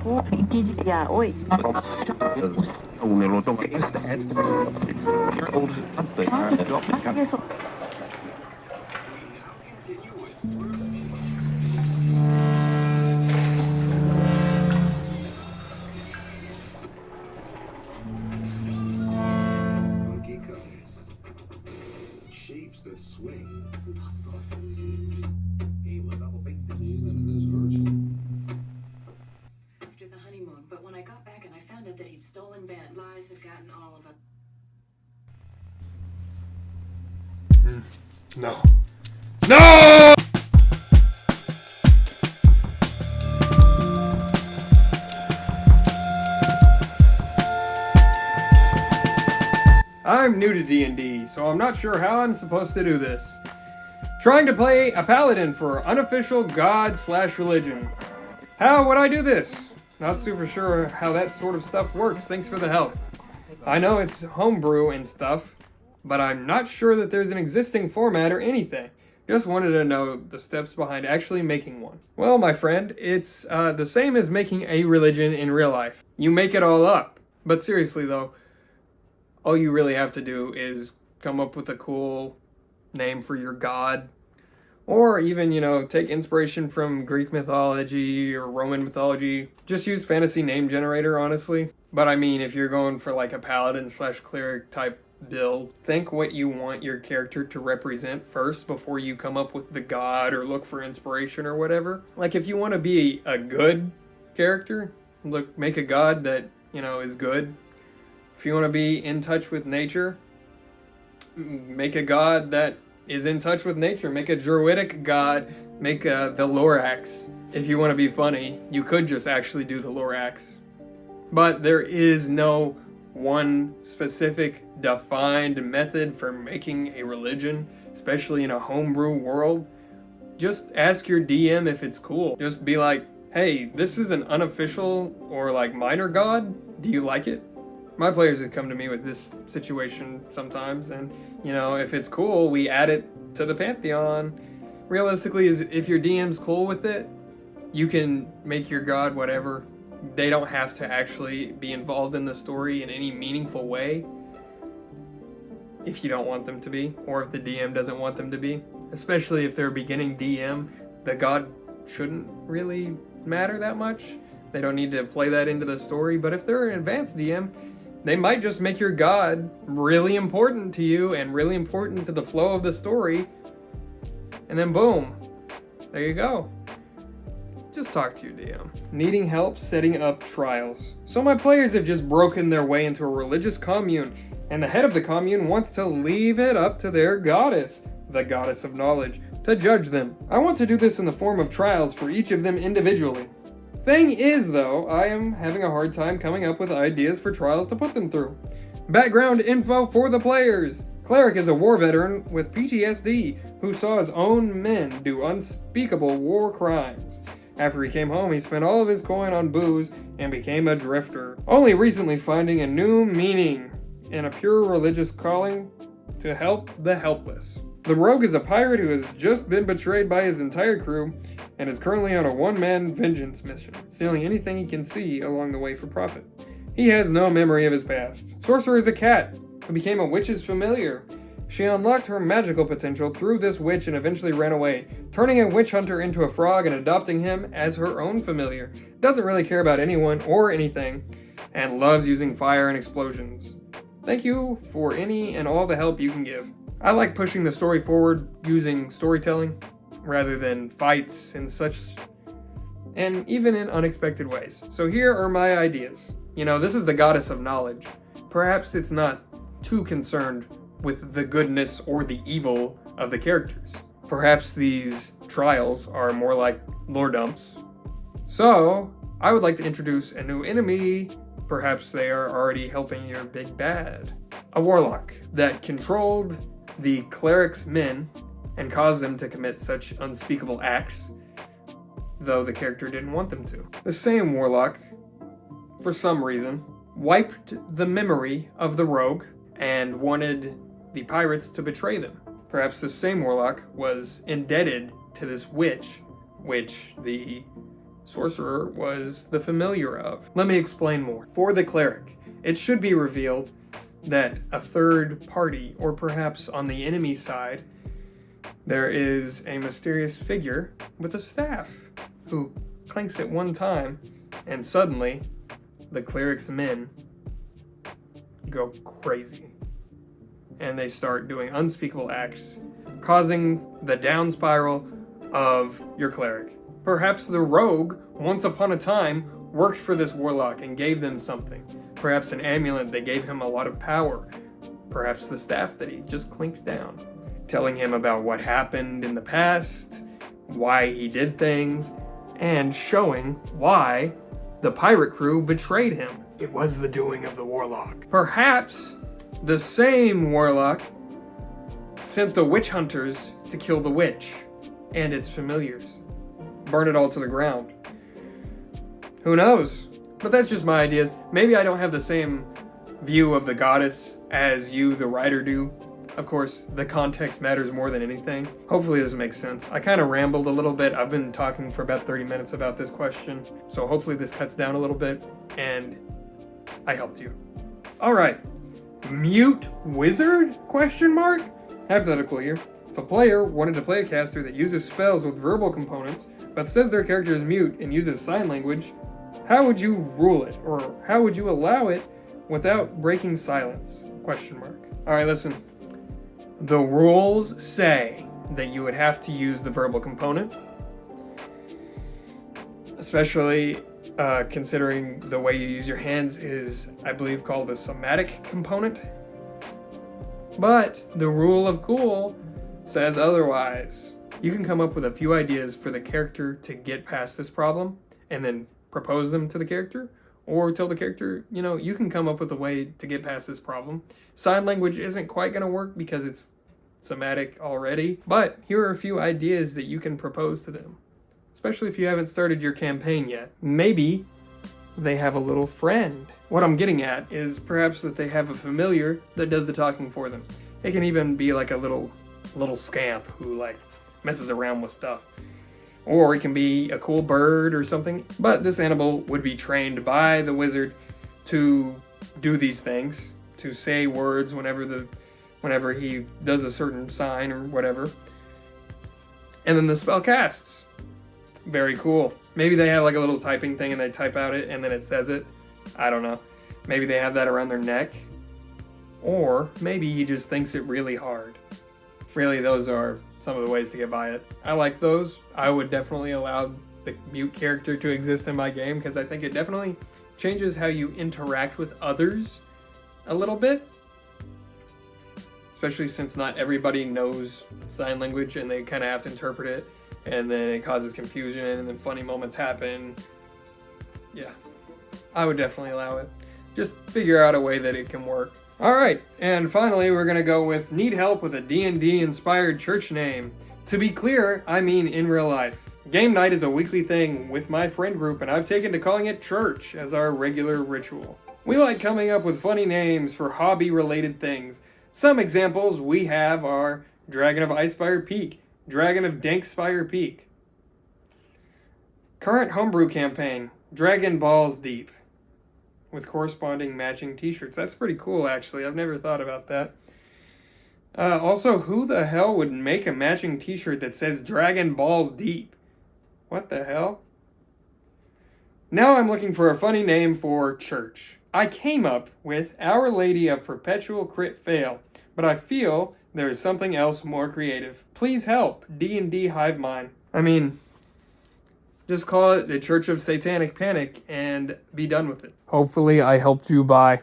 お、一時、いや、おい。Shapes that swing. Impossible. Game level big even it is virtual. After the honeymoon, but when I got back and I found out that he'd stolen Bennett, lies had gotten all of us. No. No! I'm new to D&D, so I'm not sure how I'm supposed to do this. Trying to play a paladin for unofficial god/religion. How would I do this? Not super sure how that sort of stuff works, thanks for the help. I know it's homebrew and stuff, but I'm not sure that there's an existing format or anything. Just wanted to know the steps behind actually making one. Well, my friend, it's the same as making a religion in real life. You make it all up. But seriously though, all you really have to do is come up with a cool name for your god. Or even, take inspiration from Greek mythology or Roman mythology. Just use fantasy name generator, honestly. But I mean, if you're going for like a paladin/cleric type build, think what you want your character to represent first before you come up with the god or look for inspiration or whatever. Like if you want to be a good character, make a god that, is good. If you want to be in touch with nature, make a god that is in touch with nature. Make a druidic god, make the Lorax. If you want to be funny, you could just actually do the Lorax. But there is no one specific defined method for making a religion, especially in a homebrew world. Just ask your DM if it's cool. Just be like, hey, this is an unofficial or like minor god. Do you like it? My players have come to me with this situation sometimes, and if it's cool, we add it to the Pantheon. Realistically, if your DM's cool with it, you can make your god whatever. They don't have to actually be involved in the story in any meaningful way if you don't want them to be, or if the DM doesn't want them to be. Especially if they're a beginning DM, the god shouldn't really matter that much. They don't need to play that into the story, but if they're an advanced DM, they might just make your god really important to you and really important to the flow of the story, and then boom, there you go. Just talk to your DM. Needing help setting up trials. So my players have just broken their way into a religious commune, and the head of the commune wants to leave it up to their goddess, the goddess of knowledge, to judge them. I want to do this in the form of trials for each of them individually. Thing is, though, I am having a hard time coming up with ideas for trials to put them through. Background info for the players. Cleric is a war veteran with PTSD who saw his own men do unspeakable war crimes. After he came home, he spent all of his coin on booze and became a drifter, only recently finding a new meaning in a pure religious calling to help the helpless. The rogue is a pirate who has just been betrayed by his entire crew and is currently on a one-man vengeance mission, stealing anything he can see along the way for profit. He has no memory of his past. Sorcerer is a cat who became a witch's familiar. She unlocked her magical potential through this witch and eventually ran away, turning a witch hunter into a frog and adopting him as her own familiar. Doesn't really care about anyone or anything, and loves using fire and explosions. Thank you for any and all the help you can give. I like pushing the story forward using storytelling rather than fights and such, and even in unexpected ways. So here are my ideas. This is the goddess of knowledge. Perhaps it's not too concerned with the goodness or the evil of the characters. Perhaps these trials are more like lore dumps. So, I would like to introduce a new enemy. Perhaps they are already helping your big bad. A warlock that controlled the cleric's men and caused them to commit such unspeakable acts, though the character didn't want them to. The same warlock, for some reason, wiped the memory of the rogue and wanted the pirates to betray them. Perhaps the same warlock was indebted to this witch, which the sorcerer was the familiar of. Let me explain more. For the cleric, it should be revealed that a third party, or perhaps on the enemy side, there is a mysterious figure with a staff who clinks it one time, and suddenly the cleric's men go crazy. And they start doing unspeakable acts, causing the down spiral of your cleric. Perhaps the rogue, once upon a time, worked for this warlock and gave them something. Perhaps an amulet that gave him a lot of power. Perhaps the staff that he just clinked down, telling him about what happened in the past, why he did things, and showing why the pirate crew betrayed him. It was the doing of the warlock. Perhaps the same warlock sent the witch hunters to kill the witch and its familiars, burn it all to the ground. Who knows? But that's just my ideas. Maybe I don't have the same view of the goddess as you, the writer, do. Of course, the context matters more than anything. Hopefully this makes sense. I kind of rambled a little bit. I've been talking for about 30 minutes about this question, so hopefully this cuts down a little bit, and I helped you. All right. Mute wizard? Question mark? Hypothetical here. If a player wanted to play a caster that uses spells with verbal components, but says their character is mute and uses sign language, how would you rule it? Or how would you allow it without breaking silence? Question mark. All right, listen. The rules say that you would have to use the verbal component, especially considering the way you use your hands is, I believe, called the somatic component. But the rule of cool says otherwise. You can come up with a few ideas for the character to get past this problem and then propose them to the character, or tell the character, you can come up with a way to get past this problem. Sign language isn't quite going to work because it's somatic already, but here are a few ideas that you can propose to them, especially if you haven't started your campaign yet. Maybe they have a little friend. What I'm getting at is perhaps that they have a familiar that does the talking for them. It can even be like a little scamp who messes around with stuff. Or it can be a cool bird or something. But this animal would be trained by the wizard to do these things, to say words whenever he does a certain sign or whatever. And then the spell casts. Very cool. Maybe they have a little typing thing and they type out it and then it says it. I don't know. Maybe they have that around their neck. Or maybe he just thinks it really hard. Really, those are some of the ways to get by it. I like those. I would definitely allow the mute character to exist in my game because I think it definitely changes how you interact with others a little bit. Especially since not everybody knows sign language and they kind of have to interpret it, and then it causes confusion and then funny moments happen. Yeah, I would definitely allow it. Just figure out a way that it can work. Alright, and finally we're going to go with need help with a D&D inspired church name. To be clear, I mean in real life. Game night is a weekly thing with my friend group and I've taken to calling it church as our regular ritual. We like coming up with funny names for hobby related things. Some examples we have are Dragon of Icespire Peak, Dragon of Dankspire Peak. Current homebrew campaign, Dragon Balls Deep, with corresponding matching t-shirts. That's pretty cool, actually. I've never thought about that. Also, who the hell would make a matching t-shirt that says Dragon Balls Deep? What the hell? Now I'm looking for a funny name for church. I came up with Our Lady of Perpetual Crit Fail, but I feel there is something else more creative. Please help, D&D Hive Mind. I mean, just call it the Church of Satanic Panic and be done with it. Hopefully I helped you buy.